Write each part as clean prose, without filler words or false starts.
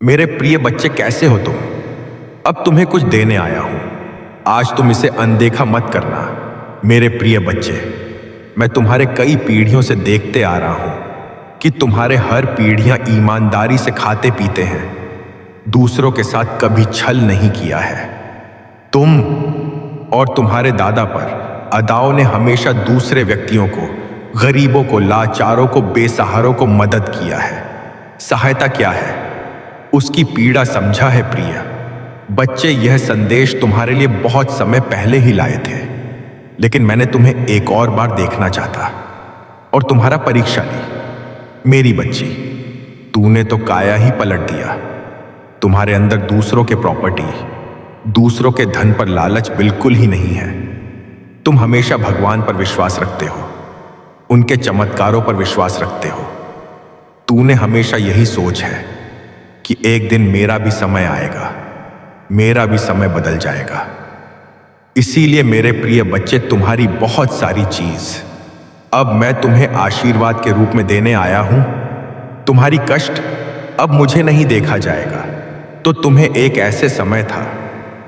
मेरे प्रिय बच्चे, कैसे हो तुम? अब तुम्हें कुछ देने आया हूं। आज तुम इसे अनदेखा मत करना। मेरे प्रिय बच्चे, मैं तुम्हारे कई पीढ़ियों से देखते आ रहा हूं कि तुम्हारे हर पीढ़ियां ईमानदारी से खाते पीते हैं, दूसरों के साथ कभी छल नहीं किया है। तुम और तुम्हारे दादा पर अदाओं ने हमेशा दूसरे व्यक्तियों को, गरीबों को, लाचारों को, बेसहारों को मदद किया है। सहायता क्या है, उसकी पीड़ा समझा है प्रिय बच्चे। यह संदेश तुम्हारे लिए बहुत समय पहले ही लाए थे, लेकिन मैंने तुम्हें एक और बार देखना चाहता और तुम्हारा परीक्षा ली। मेरी बच्ची, तूने तो काया ही पलट दिया। तुम्हारे अंदर दूसरों के प्रॉपर्टी, दूसरों के धन पर लालच बिल्कुल ही नहीं है। तुम हमेशा भगवान पर विश्वास रखते हो, उनके चमत्कारों पर विश्वास रखते हो। तूने हमेशा यही सोच है कि एक दिन मेरा भी समय आएगा, मेरा भी समय बदल जाएगा। इसीलिए मेरे प्रिय बच्चे, तुम्हारी बहुत सारी चीज अब मैं तुम्हें आशीर्वाद के रूप में देने आया हूं। तुम्हारी कष्ट अब मुझे नहीं देखा जाएगा। तो तुम्हें एक ऐसे समय था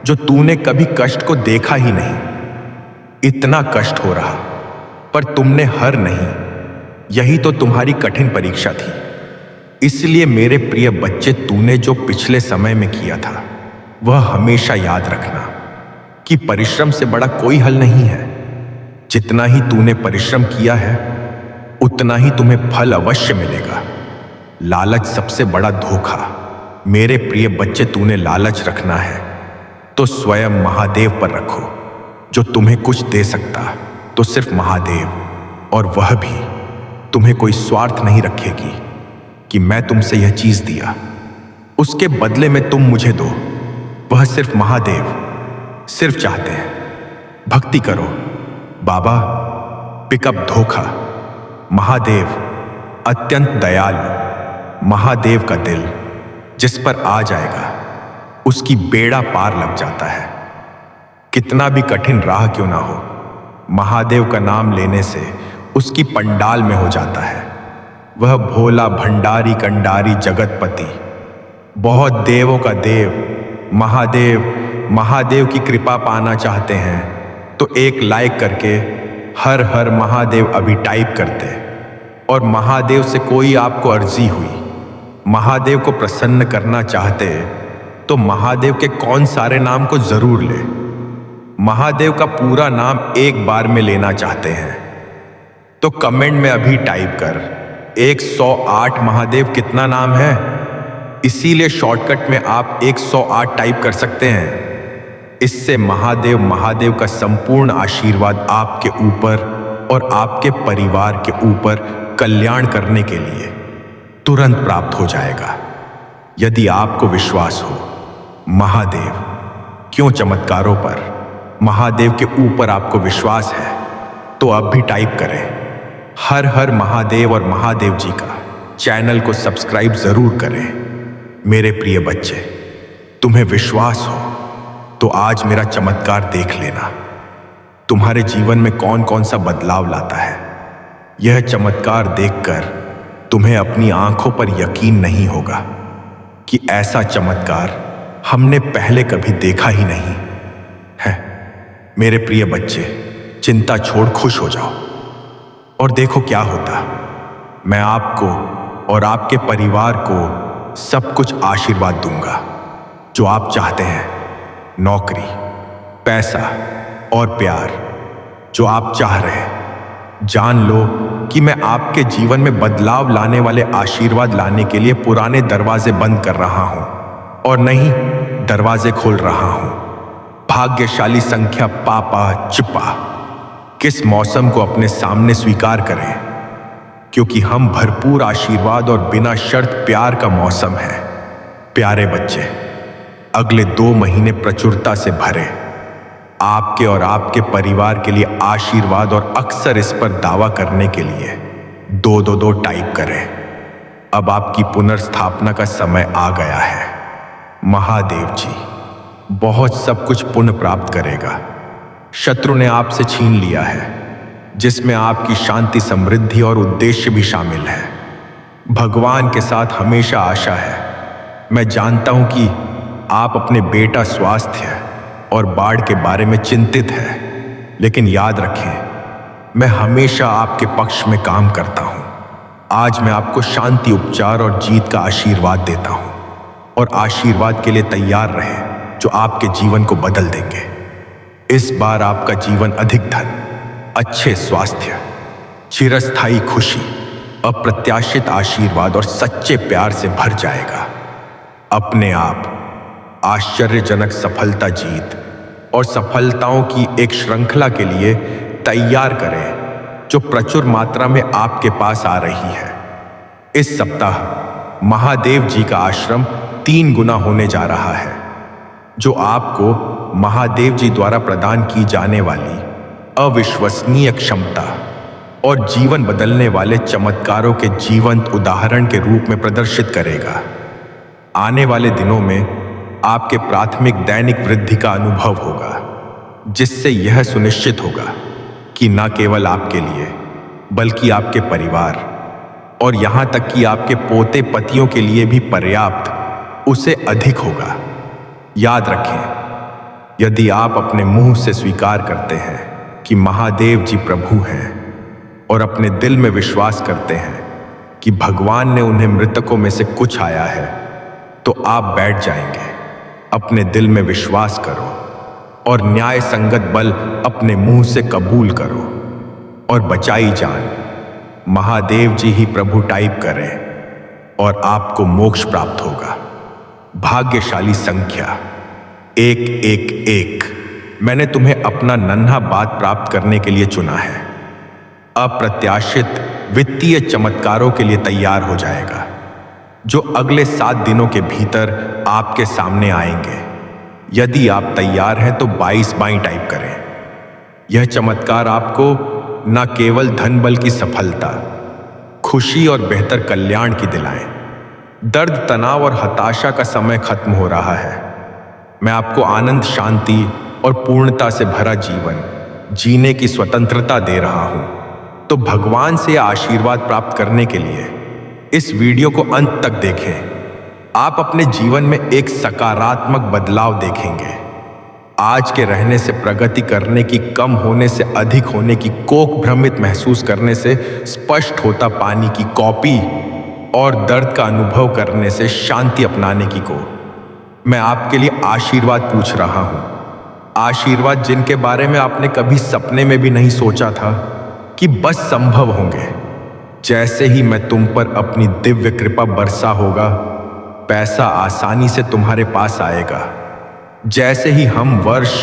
जो तूने कभी कष्ट को देखा ही नहीं। इतना कष्ट हो रहा, पर तुमने हार नहीं। यही तो तुम्हारी कठिन परीक्षा थी। इसलिए मेरे प्रिय बच्चे, तूने जो पिछले समय में किया था वह हमेशा याद रखना कि परिश्रम से बड़ा कोई हल नहीं है। जितना ही तूने परिश्रम किया है, उतना ही तुम्हें फल अवश्य मिलेगा। लालच सबसे बड़ा धोखा। मेरे प्रिय बच्चे, तूने लालच रखना है तो स्वयं महादेव पर रखो, जो तुम्हें कुछ दे सकता तो सिर्फ महादेव, और वह भी तुम्हें कोई स्वार्थ नहीं रखेगी कि मैं तुमसे यह चीज दिया, उसके बदले में तुम मुझे दो। वह सिर्फ महादेव सिर्फ चाहते हैं भक्ति करो। बाबा, पिकअप धोखा। महादेव अत्यंत दयालु। महादेव का दिल जिस पर आ जाएगा, उसकी बेड़ा पार लग जाता है। कितना भी कठिन राह क्यों ना हो, महादेव का नाम लेने से उसकी पंडाल में हो जाता है। वह भोला भंडारी कंडारी जगतपति, बहुत देवों का देव महादेव। महादेव की कृपा पाना चाहते हैं तो एक लाइक करके हर हर महादेव अभी टाइप करते। और महादेव से कोई आपको अर्जी हुई, महादेव को प्रसन्न करना चाहते तो महादेव के कौन सारे नाम को जरूर ले। महादेव का पूरा नाम एक बार में लेना चाहते हैं तो कमेंट में अभी टाइप कर 108 महादेव कितना नाम है। इसीलिए शॉर्टकट में आप 108 टाइप कर सकते हैं। इससे महादेव का संपूर्ण आशीर्वाद आपके ऊपर और आपके परिवार के ऊपर कल्याण करने के लिए तुरंत प्राप्त हो जाएगा। यदि आपको विश्वास हो महादेव क्यों चमत्कारों पर, महादेव के ऊपर आपको विश्वास है तो अब भी टाइप करें हर हर महादेव, और महादेव जी का चैनल को सब्सक्राइब जरूर करें। मेरे प्रिय बच्चे, तुम्हें विश्वास हो तो आज मेरा चमत्कार देख लेना। तुम्हारे जीवन में कौन कौन सा बदलाव लाता है। यह चमत्कार देखकर तुम्हें अपनी आंखों पर यकीन नहीं होगा कि ऐसा चमत्कार हमने पहले कभी देखा ही नहीं है। मेरे प्रिय बच्चे, चिंता छोड़ खुश हो जाओ और देखो क्या होता। मैं आपको और आपके परिवार को सब कुछ आशीर्वाद दूंगा जो आप चाहते हैं। नौकरी, पैसा और प्यार जो आप चाह रहे हैं। जान लो कि मैं आपके जीवन में बदलाव लाने वाले आशीर्वाद लाने के लिए पुराने दरवाजे बंद कर रहा हूं और नहीं दरवाजे खोल रहा हूं। भाग्यशाली संख्या पापा चिपा किस मौसम को अपने सामने स्वीकार करें, क्योंकि हम भरपूर आशीर्वाद और बिना शर्त प्यार का मौसम है। प्यारे बच्चे, अगले 2 महीने प्रचुरता से भरे आपके और आपके परिवार के लिए आशीर्वाद, और अक्सर इस पर दावा करने के लिए 222 टाइप करें। अब आपकी पुनर्स्थापना का समय आ गया है। महादेव जी बहुत सब कुछ पुनः प्राप्त करेगा। शत्रु ने आपसे छीन लिया है, जिसमें आपकी शांति, समृद्धि और उद्देश्य भी शामिल है। भगवान के साथ हमेशा आशा है मैं जानता हूं कि आप अपने बेटा स्वास्थ्य और बाढ़ के बारे में चिंतित हैं, लेकिन याद रखें, मैं हमेशा आपके पक्ष में काम करता हूं। आज मैं आपको शांति, उपचार और जीत का आशीर्वाद देता हूं, और आशीर्वाद के लिए तैयार रहें जो आपके जीवन को बदल देंगे। इस बार आपका जीवन अधिक धन, अच्छे स्वास्थ्य, चिरस्थायी खुशी, अप्रत्याशित आशीर्वाद और सच्चे प्यार से भर जाएगा। अपने आप आश्चर्यजनक सफलता, जीत और सफलताओं की एक श्रृंखला के लिए तैयार करें जो प्रचुर मात्रा में आपके पास आ रही है। इस सप्ताह महादेव जी का आश्रम 3 गुना होने जा रहा है, जो आपको महादेव जी द्वारा प्रदान की जाने वाली अविश्वसनीय क्षमता और जीवन बदलने वाले चमत्कारों के जीवंत उदाहरण के रूप में प्रदर्शित करेगा। आने वाले दिनों में आपके प्राथमिक दैनिक वृद्धि का अनुभव होगा, जिससे यह सुनिश्चित होगा कि न केवल आपके लिए बल्कि आपके परिवार और यहां तक कि आपके पोते पतियों के लिए भी पर्याप्त, उससे अधिक होगा। याद रखें, यदि आप अपने मुंह से स्वीकार करते हैं कि महादेव जी प्रभु हैं और अपने दिल में विश्वास करते हैं कि भगवान ने उन्हें मृतकों में से कुछ आया है, तो आप बैठ जाएंगे। अपने दिल में विश्वास करो और न्याय संगत बल अपने मुंह से कबूल करो, और बचाई जान महादेव जी ही प्रभु टाइप करें और आपको मोक्ष प्राप्त होगा। भाग्यशाली संख्या 111। मैंने तुम्हें अपना नन्हा बात प्राप्त करने के लिए चुना है। अप्रत्याशित वित्तीय चमत्कारों के लिए तैयार हो जाएगा, जो अगले 7 दिनों के भीतर आपके सामने आएंगे। यदि आप तैयार हैं तो 22 टाइप करें। यह चमत्कार आपको न केवल धन बल की सफलता, खुशी और बेहतर कल्याण की दिलाएं। दर्द, तनाव और हताशा का समय खत्म हो रहा है। मैं आपको आनंद, शांति और पूर्णता से भरा जीवन जीने की स्वतंत्रता दे रहा हूं। तो भगवान से आशीर्वाद प्राप्त करने के लिए इस वीडियो को अंत तक देखें। आप अपने जीवन में एक सकारात्मक बदलाव देखेंगे। आज के रहने से प्रगति करने की, कम होने से अधिक होने की, कोक भ्रमित महसूस करने से स्पष्ट होता पानी की कॉपी और दर्द का अनुभव करने से शांति अपनाने की को मैं आपके लिए आशीर्वाद पूछ रहा हूं। आशीर्वाद जिनके बारे में आपने कभी सपने में भी नहीं सोचा था कि बस संभव होंगे। जैसे ही मैं तुम पर अपनी दिव्य कृपा बरसा होगा, पैसा आसानी से तुम्हारे पास आएगा। जैसे ही हम वर्ष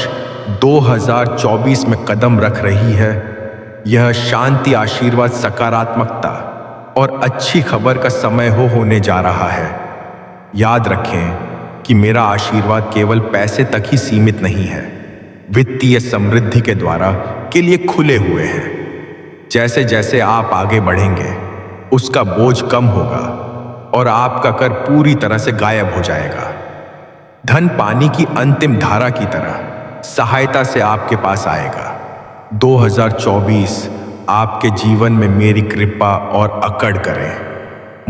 2024 में कदम रख रही है, यह शांति, आशीर्वाद, सकारात्मकता और अच्छी खबर का समय होने जा रहा है। याद रखें कि मेरा आशीर्वाद केवल पैसे तक ही सीमित नहीं है, वित्तीय समृद्धि के द्वारा के लिए खुले हुए हैं। जैसे जैसे आप आगे बढ़ेंगे, उसका बोझ कम होगा और आपका कर पूरी तरह से गायब हो जाएगा। धन पानी की अंतिम धारा की तरह सहायता से आपके पास आएगा। 2024 आपके जीवन में मेरी कृपा और अकड़ करें।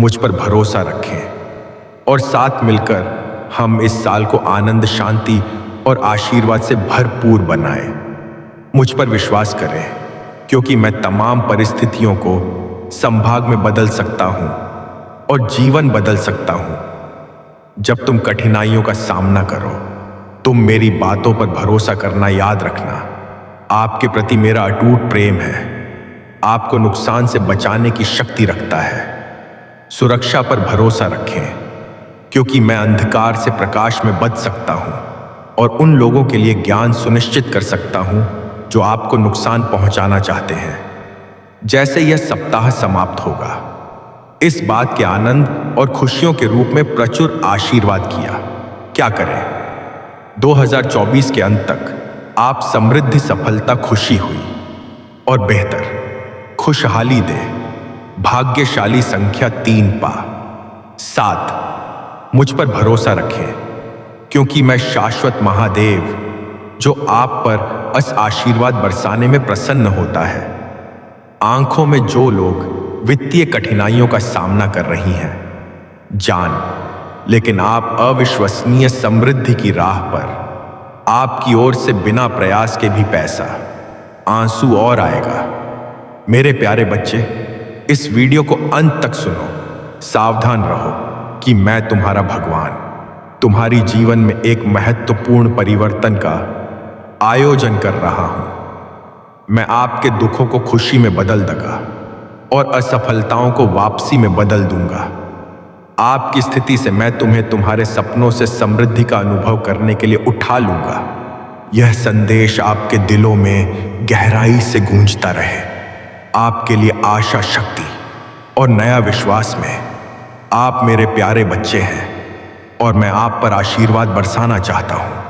मुझ पर भरोसा रखें और साथ मिलकर हम इस साल को आनंद, शांति और आशीर्वाद से भरपूर बनाएं। मुझ पर विश्वास करें, क्योंकि मैं तमाम परिस्थितियों को संभाग में बदल सकता हूं और जीवन बदल सकता हूं। जब तुम कठिनाइयों का सामना करो, तुम मेरी बातों पर भरोसा करना याद रखना। आपके प्रति मेरा अटूट प्रेम है। आपको नुकसान से बचाने की शक्ति रखता है। सुरक्षा पर भरोसा रखें, क्योंकि मैं अंधकार से प्रकाश में बच सकता हूं और उन लोगों के लिए ज्ञान सुनिश्चित कर सकता हूं जो आपको नुकसान पहुंचाना चाहते हैं। जैसे यह सप्ताह समाप्त होगा, इस बात के आनंद और खुशियों के रूप में प्रचुर आशीर्वाद किया। क्या करें? 2024 के अंत तक आप समृद्धि, सफलता, खुशी हुई और बेहतर खुशहाली दे। भाग्यशाली संख्या 3 पा। 7 मुझ पर भरोसा रखें, क्योंकि मैं शाश्वत महादेव जो आप पर आशीर्वाद बरसाने में प्रसन्न होता है। आंखों में जो लोग वित्तीय कठिनाइयों का सामना कर रही हैं, जान लेकिन आप अविश्वसनीय समृद्धि की राह पर, आपकी ओर से बिना प्रयास के भी पैसा, आंसू और आएगा। मेरे प्यारे बच्चे, इस वीडियो को अंत तक सुनो। सावधान रहो कि मैं तुम्हारा भगवान तुम्हारी जीवन में एक महत्वपूर्ण परिवर्तन का आयोजन कर रहा हूं। मैं आपके दुखों को खुशी में बदल दूंगा और असफलताओं को वापसी में बदल दूंगा। आपकी स्थिति से मैं तुम्हें तुम्हारे सपनों से समृद्धि का अनुभव करने के लिए उठा लूंगा। यह संदेश आपके दिलों में गहराई से गूंजता रहे, आपके लिए आशा, शक्ति और नया विश्वास में। आप मेरे प्यारे बच्चे हैं और मैं आप पर आशीर्वाद बरसाना चाहता हूं।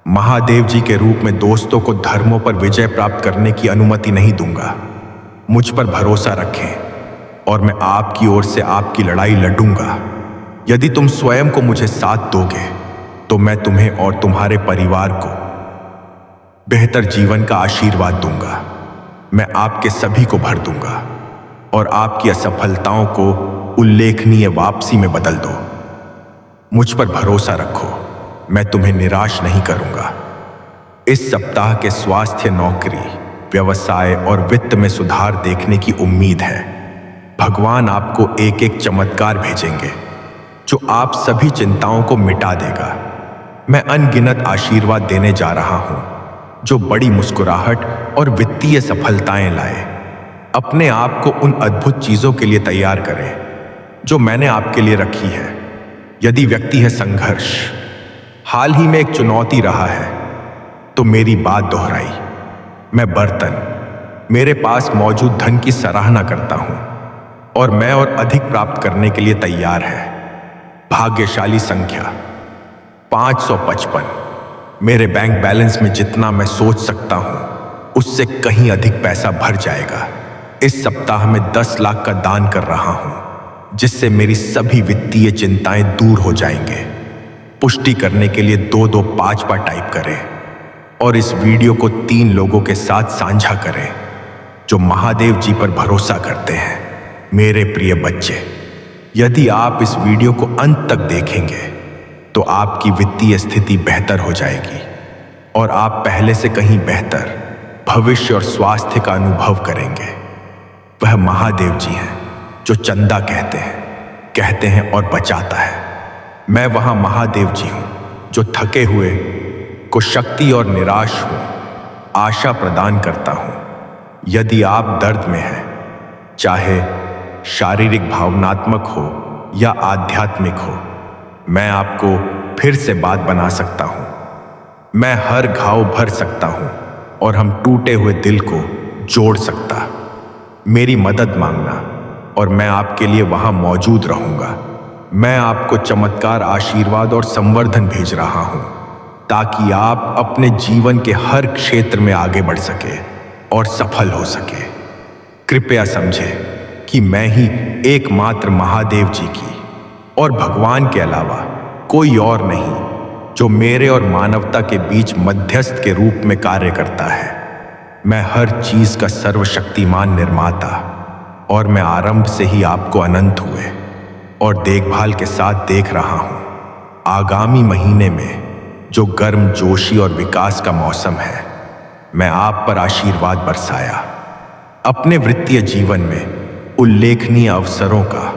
महादेव जी के रूप में दोस्तों को धर्मों पर विजय प्राप्त करने की अनुमति नहीं दूंगा। मुझ पर भरोसा रखें और मैं आपकी ओर से आपकी लड़ाई लड़ूंगा। यदि तुम स्वयं को मुझे साथ दोगे तो मैं तुम्हें और तुम्हारे परिवार को बेहतर जीवन का आशीर्वाद दूंगा। मैं आपके सभी को भर दूंगा और आपकी असफलताओं को उल्लेखनीय वापसी में बदल दो। मुझ पर भरोसा रखो, मैं तुम्हें निराश नहीं करूंगा। इस सप्ताह के स्वास्थ्य, नौकरी, व्यवसाय और वित्त में सुधार देखने की उम्मीद है। भगवान आपको एक एक चमत्कार भेजेंगे जो आप सभी चिंताओं को मिटा देगा। मैं अनगिनत आशीर्वाद देने जा रहा हूं जो बड़ी मुस्कुराहट और वित्तीय सफलताएं लाए। अपने आप को उन अद्भुत चीजों के लिए तैयार करें जो मैंने आपके लिए रखी है। यदि व्यक्ति है संघर्ष, हाल ही में एक चुनौती रहा है, तो मेरी बात दोहराई। मैं बर्तन, मेरे पास मौजूद धन की सराहना करता हूं और मैं और अधिक प्राप्त करने के लिए तैयार है। भाग्यशाली संख्या 555। मेरे बैंक बैलेंस में जितना मैं सोच सकता हूं उससे कहीं अधिक पैसा भर जाएगा। इस सप्ताह में 10 लाख का दान कर रहा हूं जिससे मेरी सभी वित्तीय चिंताएं दूर हो जाएंगे। पुष्टि करने के लिए 225 बार टाइप करें और इस वीडियो को 3 लोगों के साथ साझा करें जो महादेव जी पर भरोसा करते हैं। मेरे प्रिय बच्चे, यदि आप इस वीडियो को अंत तक देखेंगे तो आपकी वित्तीय स्थिति बेहतर हो जाएगी और आप पहले से कहीं बेहतर भविष्य और स्वास्थ्य का अनुभव करेंगे। वह महादेव जी हैं जो चंदा कहते हैं और बचाता है। मैं वहां महादेव जी हूं जो थके हुए को शक्ति और निराश हूं आशा प्रदान करता हूं। यदि आप दर्द में हैं, चाहे शारीरिक, भावनात्मक हो या आध्यात्मिक हो, मैं आपको फिर से बात बना सकता हूं। मैं हर घाव भर सकता हूं और हम टूटे हुए दिल को जोड़ सकता। मेरी मदद मांगना और मैं आपके लिए वहां मौजूद रहूंगा। मैं आपको चमत्कार, आशीर्वाद और संवर्धन भेज रहा हूं ताकि आप अपने जीवन के हर क्षेत्र में आगे बढ़ सके और सफल हो सके। कृपया समझें कि मैं ही एकमात्र महादेव जी की और भगवान के अलावा कोई और नहीं जो मेरे और मानवता के बीच मध्यस्थ के रूप में कार्य करता है। मैं हर चीज का सर्वशक्तिमान निर्माता और मैं आरंभ से ही आपको अनंत हुए और देखभाल के साथ देख रहा हूं। आगामी महीने में जो गर्म जोशी और विकास का मौसम है, मैं आप पर आशीर्वाद बरसाया। अपने वित्तीय जीवन में उल्लेखनीय अवसरों का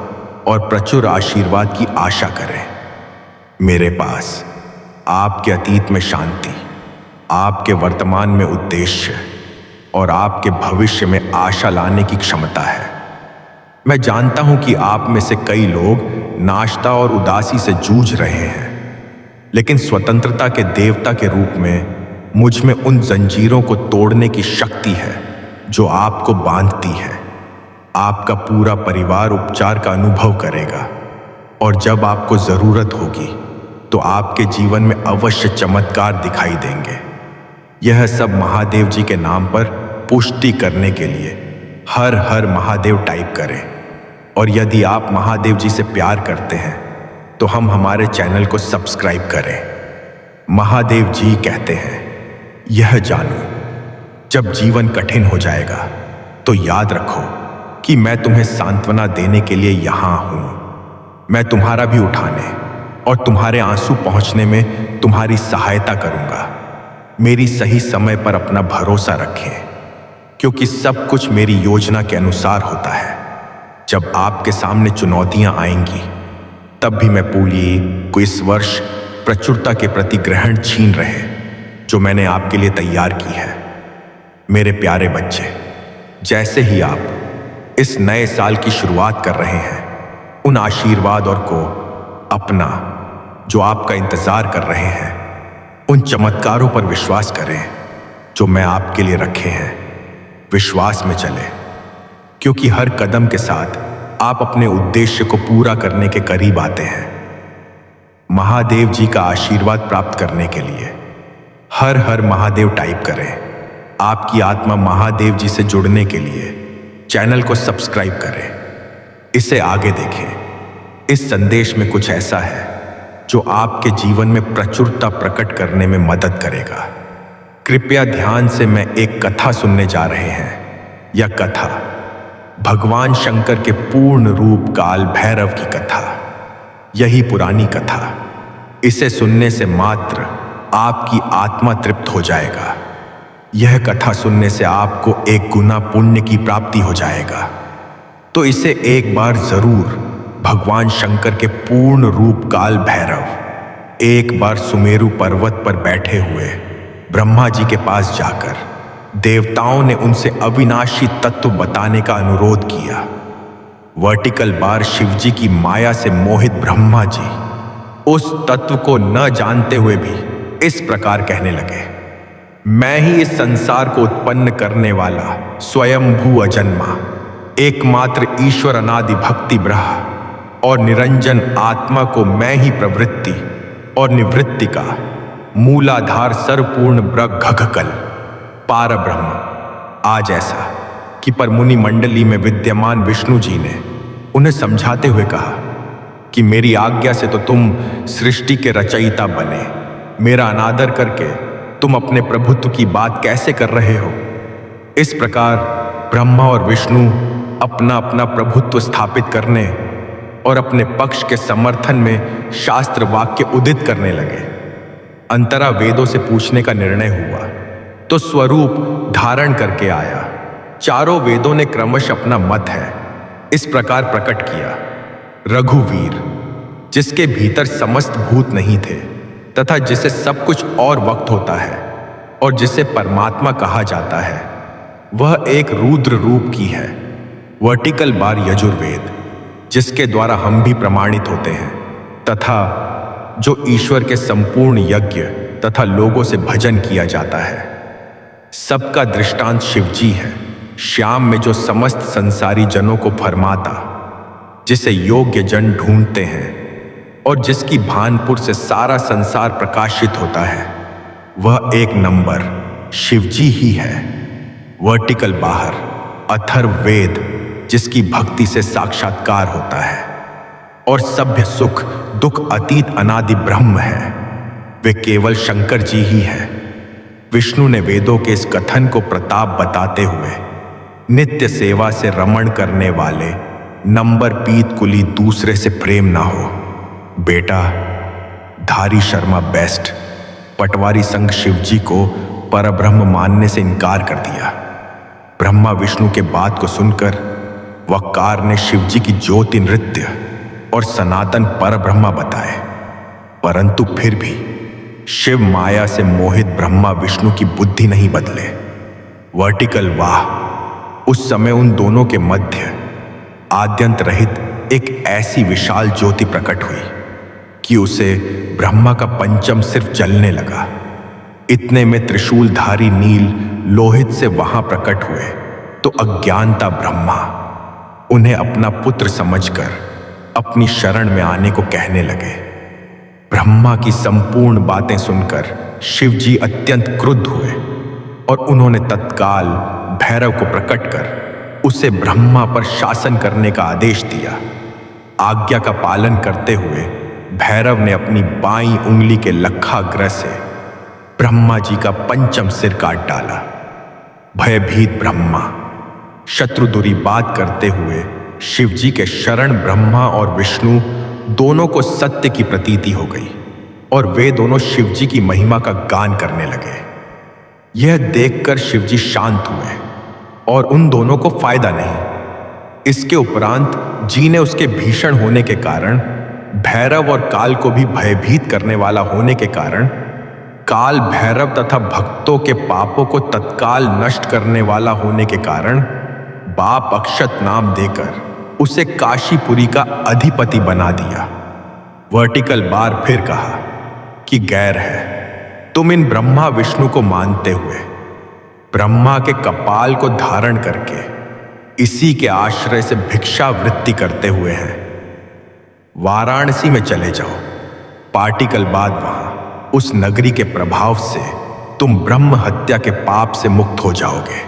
और प्रचुर आशीर्वाद की आशा करें। मेरे पास आपके अतीत में शांति, आपके वर्तमान में उद्देश्य और आपके भविष्य में आशा लाने की क्षमता है। मैं जानता हूं कि आप में से कई लोग नाश्ता और उदासी से जूझ रहे हैं, लेकिन स्वतंत्रता के देवता के रूप में मुझ में उन जंजीरों को तोड़ने की शक्ति है जो आपको बांधती है। आपका पूरा परिवार उपचार का अनुभव करेगा और जब आपको जरूरत होगी तो आपके जीवन में अवश्य चमत्कार दिखाई देंगे। यह सब महादेव जी के नाम पर पुष्टि करने के लिए हर हर महादेव टाइप करें। और यदि आप महादेव जी से प्यार करते हैं तो हम हमारे चैनल को सब्सक्राइब करें। महादेव जी कहते हैं, यह जानो, जब जीवन कठिन हो जाएगा तो याद रखो कि मैं तुम्हें सांत्वना देने के लिए यहां हूं। मैं तुम्हारा भी उठाने और तुम्हारे आंसू पहुंचने में तुम्हारी सहायता करूंगा। मेरी सही समय पर अपना भरोसा रखें, क्योंकि सब कुछ मेरी योजना के अनुसार होता है। जब आपके सामने चुनौतियां आएंगी, तब भी मैं पूरी को इस वर्ष प्रचुरता के प्रति ग्रहण छीन रहे जो मैंने आपके लिए तैयार की है। मेरे प्यारे बच्चे, जैसे ही आप इस नए साल की शुरुआत कर रहे हैं, उन आशीर्वाद और को अपना जो आपका इंतजार कर रहे हैं, उन चमत्कारों पर विश्वास करें जो मैं आपके लिए रखे हैं। विश्वास में चलें, क्योंकि हर कदम के साथ आप अपने उद्देश्य को पूरा करने के करीब आते हैं। महादेव जी का आशीर्वाद प्राप्त करने के लिए हर हर महादेव टाइप करें। आपकी आत्मा महादेव जी से जुड़ने के लिए चैनल को सब्सक्राइब करें, इसे आगे देखें। इस संदेश में कुछ ऐसा है जो आपके जीवन में प्रचुरता प्रकट करने में मदद करेगा। कृपया ध्यान से मैं एक कथा सुनने जा रहे हैं। यह कथा भगवान शंकर के पूर्ण रूप काल भैरव की कथा। यही पुरानी कथा, इसे सुनने से मात्र आपकी आत्मा तृप्त हो जाएगा। यह कथा सुनने से आपको 1 गुना पुण्य की प्राप्ति हो जाएगा। तो इसे एक बार जरूर भगवान शंकर के पूर्ण रूप काल भैरव एक बार सुमेरु पर्वत पर बैठे हुए ब्रह्मा जी के पास जाकर देवताओं ने उनसे अविनाशी तत्व बताने का अनुरोध किया। वर्टिकल बार शिवजी की माया से मोहित ब्रह्मा जी उस तत्व को न जानते हुए भी इस प्रकार कहने लगे, मैं ही इस संसार को उत्पन्न करने वाला स्वयंभू अजन्मा एकमात्र ईश्वर अनादि भक्ति ब्रह्म और निरंजन आत्मा को मैं ही प्रवृत्ति और निवृत्ति का मूलाधार सर्वपूर्ण ब्रह्मघकल पार ब्रह्म। आज ऐसा कि पर मुनि मंडली में विद्यमान विष्णु जी ने उन्हें समझाते हुए कहा कि मेरी आज्ञा से तो तुम सृष्टि के रचयिता बने, मेरा अनादर करके तुम अपने प्रभुत्व की बात कैसे कर रहे हो। इस प्रकार ब्रह्मा और विष्णु अपना अपना प्रभुत्व स्थापित करने और अपने पक्ष के समर्थन में शास्त्र वाक्य उदित करने लगे। अंतरा वेदों से पूछने का निर्णय हुआ तो स्वरूप धारण करके आया। चारों वेदों ने क्रमश अपना मत है इस प्रकार प्रकट किया। रघुवीर, जिसके भीतर समस्त भूत नहीं थे तथा जिसे सब कुछ और वक्त होता है और जिसे परमात्मा कहा जाता है, वह एक रुद्र रूप की है। वर्टिकल बार यजुर्वेद, जिसके द्वारा हम भी प्रमाणित होते हैं तथा जो ईश्वर के संपूर्ण यज्ञ तथा लोगों से भजन किया जाता है। सबका दृष्टांत शिवजी है, श्याम में जो समस्त संसारी जनों को फरमाता, जिसे योग्य जन ढूंढते हैं और जिसकी भानपुर से सारा संसार प्रकाशित होता है, वह एक नंबर शिवजी ही है। वर्टिकल बाहर अथर्व वेद, जिसकी भक्ति से साक्षात्कार होता है और सभ्य सुख दुख अतीत अनादि ब्रह्म है, वे केवल शंकर जी ही है। विष्णु ने वेदों के इस कथन को प्रताप बताते हुए नित्य सेवा से रमण करने वाले नंबर पीत कुली दूसरे से प्रेम ना हो। बेटा, धारी शर्मा बेस्ट पटवारी संघ शिवजी को परब्रह्म मानने से इनकार कर दिया। ब्रह्मा विष्णु के बात को सुनकर वक्कार ने शिवजी की ज्योति नृत्य और सनातन परब्रह्मा बताए, परंतु फिर भी शिव माया से मोहित ब्रह्मा विष्णु की बुद्धि नहीं बदले। वर्टिकल वाह, उस समय उन दोनों के मध्य आद्यंत रहित एक ऐसी विशाल ज्योति प्रकट हुई कि उसे ब्रह्मा का पंचम सिर्फ जलने लगा। इतने में त्रिशूलधारी नील लोहित से वहां प्रकट हुए तो अज्ञानता ब्रह्मा उन्हें अपना पुत्र समझकर अपनी शरण में आने को कहने लगे। ब्रह्मा की संपूर्ण बातें सुनकर शिवजी अत्यंत क्रुद्ध हुए और उन्होंने तत्काल भैरव को प्रकट कर उसे ब्रह्मा पर शासन करने का आदेश दिया। आज्ञा का पालन करते हुए भैरव ने अपनी बाईं उंगली के लखाग्र से ब्रह्मा जी का पंचम सिर काट डाला। भयभीत ब्रह्मा शत्रुदुरी बात करते हुए शिवजी के शरण ब्रह्मा और विष्णु दोनों को सत्य की प्रतीति हो गई और वे दोनों शिवजी की महिमा का गान करने लगे। यह देखकर शिवजी शांत हुए और उन दोनों को फायदा नहीं। इसके उपरांत जी ने उसके भीषण होने के कारण, भैरव और काल को भी भयभीत करने वाला होने के कारण, काल भैरव तथा भक्तों के पापों को तत्काल नष्ट करने वाला होने के कारण बाप अक्षत नाम देकर उसे काशीपुरी का अधिपति बना दिया। वर्टिकल बार फिर कहा कि गैर है, तुम इन ब्रह्मा विष्णु को मानते हुए ब्रह्मा के कपाल को धारण करके इसी के आश्रय से भिक्षा वृत्ति करते हुए हैं। वाराणसी में चले जाओ, पार्टिकल बाद वहां उस नगरी के प्रभाव से तुम ब्रह्म हत्या के पाप से मुक्त हो जाओगे।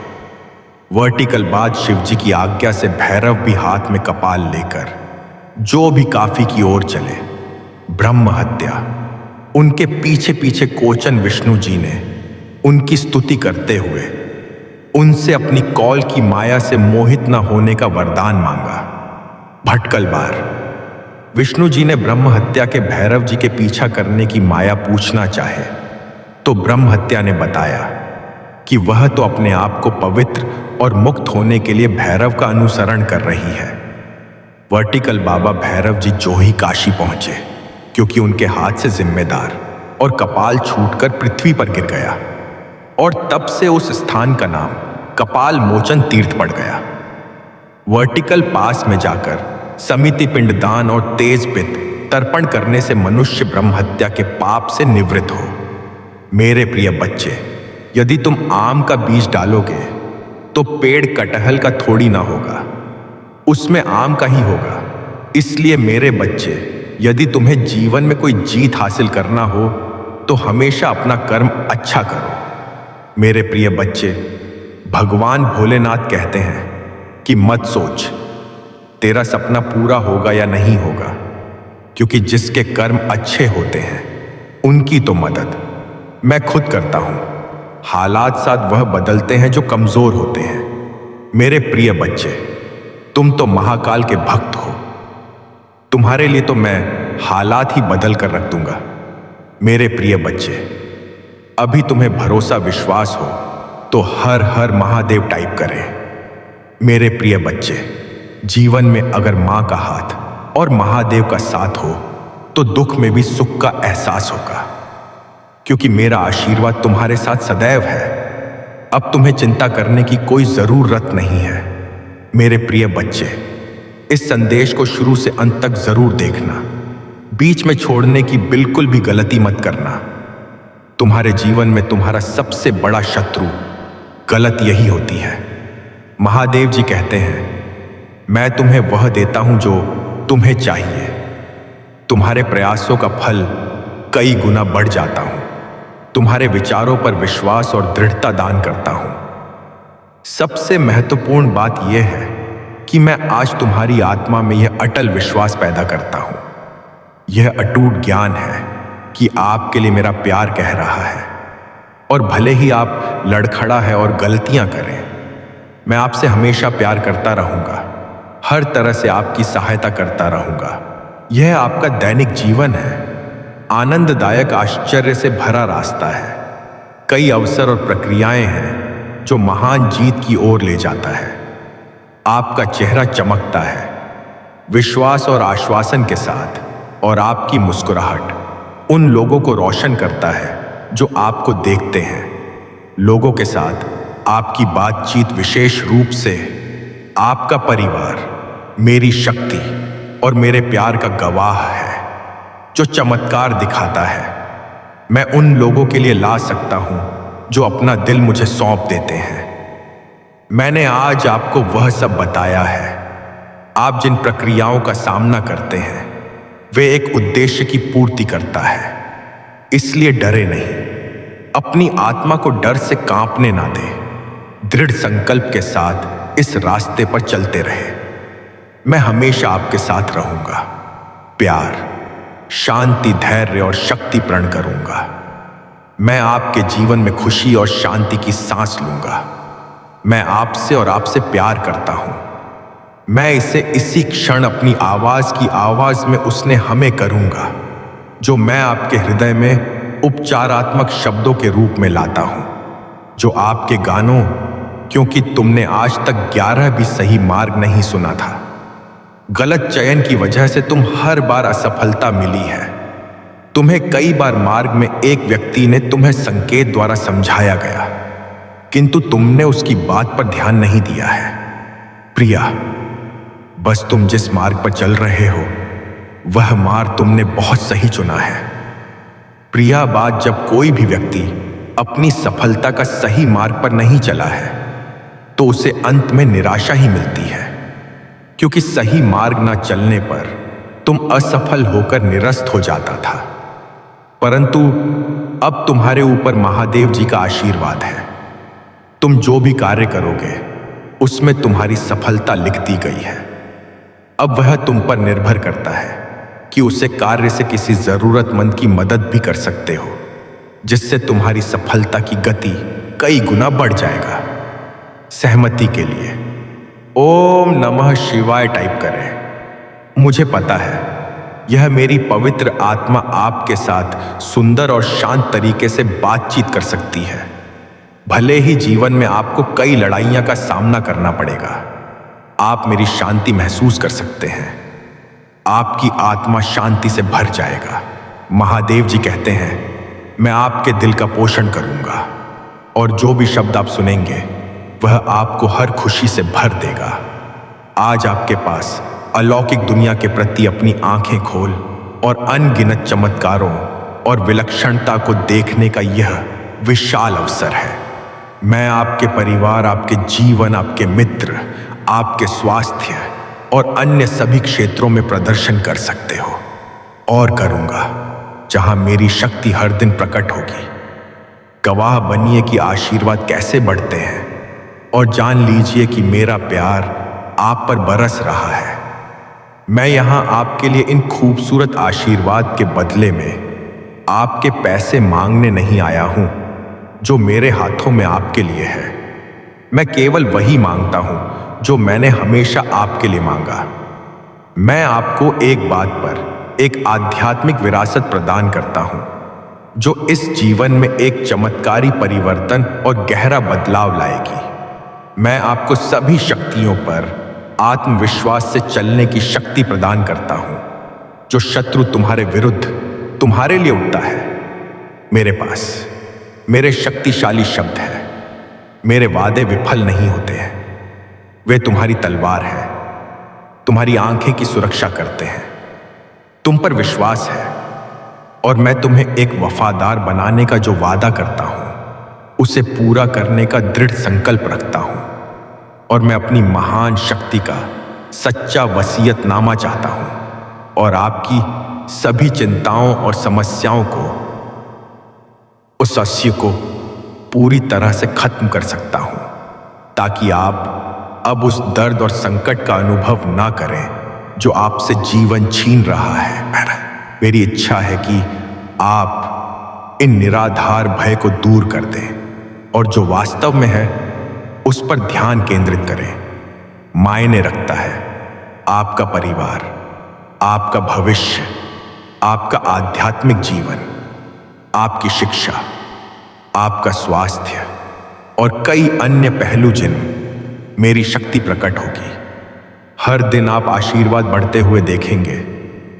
वर्टिकल बाद शिवजी की आज्ञा से भैरव भी हाथ में कपाल लेकर जो भी काफी की ओर चले। ब्रह्म हत्या, उनके पीछे पीछे कोचन विष्णु जी ने उनकी स्तुति करते हुए उनसे अपनी कौल की माया से मोहित न होने का वरदान मांगा। भटकल बार, विष्णु जी ने ब्रह्म हत्या के भैरव जी के पीछा करने की माया पूछना चाहे तो ब्रह्म हत्या ने बताया कि वह तो अपने आप को पवित्र और मुक्त होने के लिए भैरव का अनुसरण कर रही है। वर्टिकल बाबा भैरव जी जो ही काशी पहुंचे, क्योंकि उनके हाथ से जिम्मेदार और कपाल छूटकर पृथ्वी पर गिर गया और तब से उस स्थान का नाम कपाल मोचन तीर्थ पड़ गया। वर्टिकल पास में जाकर समिति पिंडदान और तेज पित्त तर्पण करने से मनुष्य ब्रह्म हत्या के पाप से निवृत्त हो। मेरे प्रिय बच्चे, यदि तुम आम का बीज डालोगे तो पेड़ कटहल का थोड़ी ना होगा, उसमें आम का ही होगा। इसलिए मेरे बच्चे, यदि तुम्हें जीवन में कोई जीत हासिल करना हो तो हमेशा अपना कर्म अच्छा करो। मेरे प्रिय बच्चे, भगवान भोलेनाथ कहते हैं कि मत सोच तेरा सपना पूरा होगा या नहीं होगा, क्योंकि जिसके कर्म अच्छे होते हैं उनकी तो मदद मैं खुद करता हूं। हालात साथ वह बदलते हैं जो कमजोर होते हैं। मेरे प्रिय बच्चे, तुम तो महाकाल के भक्त हो, तुम्हारे लिए तो मैं हालात ही बदल कर रख दूंगा। मेरे प्रिय बच्चे, अभी तुम्हें भरोसा विश्वास हो तो हर हर महादेव टाइप करें। मेरे प्रिय बच्चे, जीवन में अगर मां का हाथ और महादेव का साथ हो तो दुख में भी सुख का एहसास होगा, क्योंकि मेरा आशीर्वाद तुम्हारे साथ सदैव है। अब तुम्हें चिंता करने की कोई जरूरत नहीं है। मेरे प्रिय बच्चे, इस संदेश को शुरू से अंत तक जरूर देखना, बीच में छोड़ने की बिल्कुल भी गलती मत करना। तुम्हारे जीवन में तुम्हारा सबसे बड़ा शत्रु गलत यही होती है। महादेव जी कहते हैं, मैं तुम्हें वह देता हूं जो तुम्हें चाहिए। तुम्हारे प्रयासों का फल कई गुना बढ़ जाता हूं। तुम्हारे विचारों पर विश्वास और दृढ़ता दान करता हूं। सबसे महत्वपूर्ण बात यह है कि मैं आज तुम्हारी आत्मा में यह अटल विश्वास पैदा करता हूं। यह अटूट ज्ञान है कि आपके लिए मेरा प्यार कह रहा है, और भले ही आप लड़खड़ा है और गलतियां करें, मैं आपसे हमेशा प्यार करता रहूंगा, हर तरह से आपकी सहायता करता रहूंगा। यह आपका दैनिक जीवन है, आनंददायक आश्चर्य से भरा रास्ता है। कई अवसर और प्रक्रियाएं हैं जो महान जीत की ओर ले जाता है। आपका चेहरा चमकता है विश्वास और आश्वासन के साथ, और आपकी मुस्कुराहट उन लोगों को रोशन करता है जो आपको देखते हैं। लोगों के साथ आपकी बातचीत, विशेष रूप से आपका परिवार, मेरी शक्ति और मेरे प्यार का गवाह है जो चमत्कार दिखाता है। मैं उन लोगों के लिए ला सकता हूं जो अपना दिल मुझे सौंप देते हैं। मैंने आज आपको वह सब बताया है। आप जिन प्रक्रियाओं का सामना करते हैं वे एक उद्देश्य की पूर्ति करता है, इसलिए डरे नहीं। अपनी आत्मा को डर से कांपने ना दें। दृढ़ संकल्प के साथ इस रास्ते पर चलते रहे। मैं हमेशा आपके साथ रहूंगा। प्यार, शांति, धैर्य और शक्ति प्रण करूंगा। मैं आपके जीवन में खुशी और शांति की सांस लूंगा। मैं आपसे और आपसे प्यार करता हूं। मैं इसे इसी क्षण अपनी आवाज की आवाज में उसने हमें करूंगा, जो मैं आपके हृदय में उपचारात्मक शब्दों के रूप में लाता हूं, जो आपके गानों, क्योंकि तुमने आज तक 11 भी सही मार्ग नहीं सुना था। गलत चयन की वजह से तुम हर बार असफलता मिली है। तुम्हें कई बार मार्ग में एक व्यक्ति ने तुम्हें संकेत द्वारा समझाया गया, किंतु तुमने उसकी बात पर ध्यान नहीं दिया है। प्रिया, बस तुम जिस मार्ग पर चल रहे हो वह मार्ग तुमने बहुत सही चुना है। प्रिया, बात जब कोई भी व्यक्ति अपनी सफलता का सही मार्ग पर नहीं चला है तो उसे अंत में निराशा ही मिलती है, क्योंकि सही मार्ग ना चलने पर तुम असफल होकर निरस्त हो जाता था। परंतु अब तुम्हारे ऊपर महादेव जी का आशीर्वाद है। तुम जो भी कार्य करोगे उसमें तुम्हारी सफलता लिख दी गई है। अब वह तुम पर निर्भर करता है कि उसे कार्य से किसी जरूरतमंद की मदद भी कर सकते हो, जिससे तुम्हारी सफलता की गति कई गुना बढ़ जाएगा। सहमति के लिए ओम नमः शिवाय टाइप करें। मुझे पता है यह मेरी पवित्र आत्मा आपके साथ सुंदर और शांत तरीके से बातचीत कर सकती है। भले ही जीवन में आपको कई लड़ाइयां का सामना करना पड़ेगा, आप मेरी शांति महसूस कर सकते हैं। आपकी आत्मा शांति से भर जाएगा। महादेव जी कहते हैं, मैं आपके दिल का पोषण करूंगा और जो भी शब्द आप सुनेंगे वह आपको हर खुशी से भर देगा। आज आपके पास अलौकिक दुनिया के प्रति अपनी आंखें खोल और अनगिनत चमत्कारों और विलक्षणता को देखने का यह विशाल अवसर है। मैं आपके परिवार, आपके जीवन, आपके मित्र, आपके स्वास्थ्य और अन्य सभी क्षेत्रों में प्रदर्शन कर सकते हो और करूंगा, जहां मेरी शक्ति हर दिन प्रकट होगी। गवाह बनिए कि आशीर्वाद कैसे बढ़ते हैं और जान लीजिए कि मेरा प्यार आप पर बरस रहा है। मैं यहां आपके लिए इन खूबसूरत आशीर्वाद के बदले में आपके पैसे मांगने नहीं आया हूं जो मेरे हाथों में आपके लिए है। मैं केवल वही मांगता हूं जो मैंने हमेशा आपके लिए मांगा। मैं आपको एक बात पर एक आध्यात्मिक विरासत प्रदान करता हूं, जो इस जीवन में एक चमत्कारी परिवर्तन और गहरा बदलाव लाएगी। मैं आपको सभी शक्तियों पर आत्मविश्वास से चलने की शक्ति प्रदान करता हूं। जो शत्रु तुम्हारे विरुद्ध तुम्हारे लिए उठता है, मेरे पास मेरे शक्तिशाली शब्द हैं। मेरे वादे विफल नहीं होते हैं। वे तुम्हारी तलवार है, तुम्हारी आंखें की सुरक्षा करते हैं। तुम पर विश्वास है और मैं तुम्हें एक वफादार बनाने का जो वादा करता हूं उसे पूरा करने का दृढ़ संकल्प रखता हूं। और मैं अपनी महान शक्ति का सच्चा वसीयतनामा चाहता हूं और आपकी सभी चिंताओं और समस्याओं को, उस अस्य को पूरी तरह से खत्म कर सकता हूं, ताकि आप अब उस दर्द और संकट का अनुभव ना करें जो आपसे जीवन छीन रहा है। मेरी इच्छा है कि आप इन निराधार भय को दूर कर दें और जो वास्तव में है उस पर ध्यान केंद्रित करें। मायने रखता है आपका परिवार, आपका भविष्य, आपका आध्यात्मिक जीवन, आपकी शिक्षा, आपका स्वास्थ्य और कई अन्य पहलू जिनमें मेरी शक्ति प्रकट होगी। हर दिन आप आशीर्वाद बढ़ते हुए देखेंगे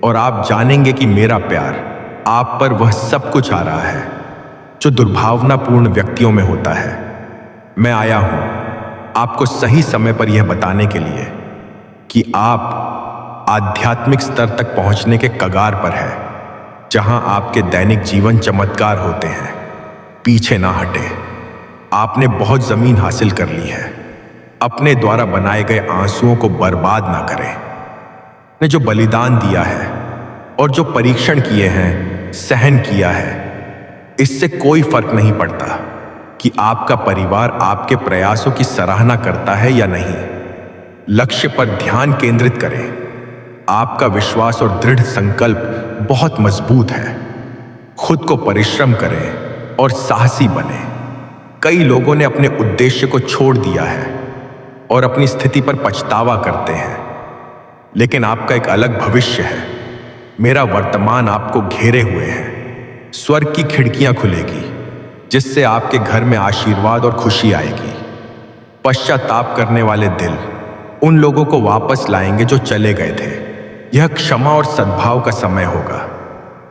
और आप जानेंगे कि मेरा प्यार आप पर वह सब कुछ आ रहा है जो दुर्भावनापूर्ण व्यक्तियों में होता है। मैं आया हूं आपको सही समय पर यह बताने के लिए कि आप आध्यात्मिक स्तर तक पहुंचने के कगार पर है, जहां आपके दैनिक जीवन चमत्कार होते हैं। पीछे ना हटे। आपने बहुत जमीन हासिल कर ली है। अपने द्वारा बनाए गए आंसुओं को बर्बाद ना करें। ने जो बलिदान दिया है और जो परीक्षण किए हैं, सहन किया है, इससे कोई फर्क नहीं पड़ता कि आपका परिवार आपके प्रयासों की सराहना करता है या नहीं। लक्ष्य पर ध्यान केंद्रित करें। आपका विश्वास और दृढ़ संकल्प बहुत मजबूत है। खुद को परिश्रम करें और साहसी बने। कई लोगों ने अपने उद्देश्य को छोड़ दिया है, और अपनी स्थिति पर पछतावा करते हैं। लेकिन आपका एक अलग भविष्य है। मेरा वर्तमान आपको घेरे हुए है। स्वर्ग की खिड़कियां खुलेगी, जिससे आपके घर में आशीर्वाद और खुशी आएगी। पश्चाताप करने वाले दिल उन लोगों को वापस लाएंगे जो चले गए थे। यह क्षमा और सद्भाव का समय होगा।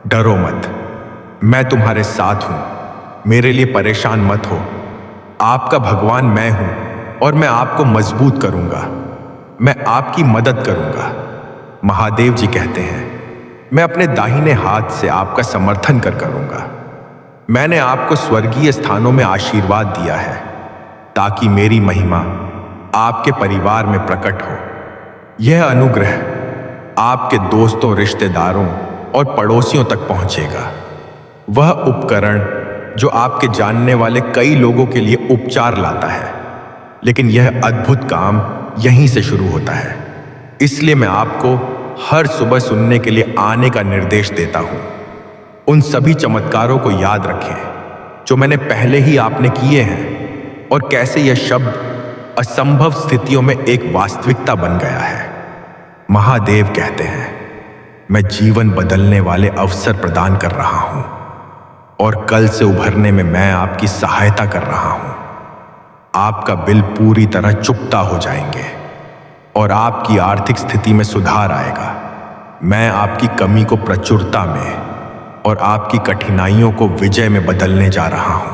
डरो मत, मैं तुम्हारे साथ हूं। मेरे लिए परेशान मत हो। आपका भगवान मैं हूं और मैं आपको मजबूत करूंगा। मैं आपकी मदद करूंगा। महादेव जी कहते हैं, मैं अपने दाहिने हाथ से आपका समर्थन करूंगा। मैंने आपको स्वर्गीय स्थानों में आशीर्वाद दिया है, ताकि मेरी महिमा आपके परिवार में प्रकट हो। यह अनुग्रह आपके दोस्तों, रिश्तेदारों और पड़ोसियों तक पहुंचेगा। वह उपकरण जो आपके जानने वाले कई लोगों के लिए उपचार लाता है, लेकिन यह अद्भुत काम यहीं से शुरू होता है। इसलिए मैं आपको हर सुबह सुनने के लिए आने का निर्देश देता हूं। उन सभी चमत्कारों को याद रखें जो मैंने पहले ही आपने किए हैं, और कैसे यह शब्द असंभव स्थितियों में एक वास्तविकता बन गया है। महादेव कहते हैं, मैं जीवन बदलने वाले अवसर प्रदान कर रहा हूं, और कल से उभरने में मैं आपकी सहायता कर रहा हूं। आपका बिल पूरी तरह चुकता हो जाएंगे और आपकी आर्थिक स्थिति में सुधार आएगा। मैं आपकी कमी को प्रचुरता में और आपकी कठिनाइयों को विजय में बदलने जा रहा हूं।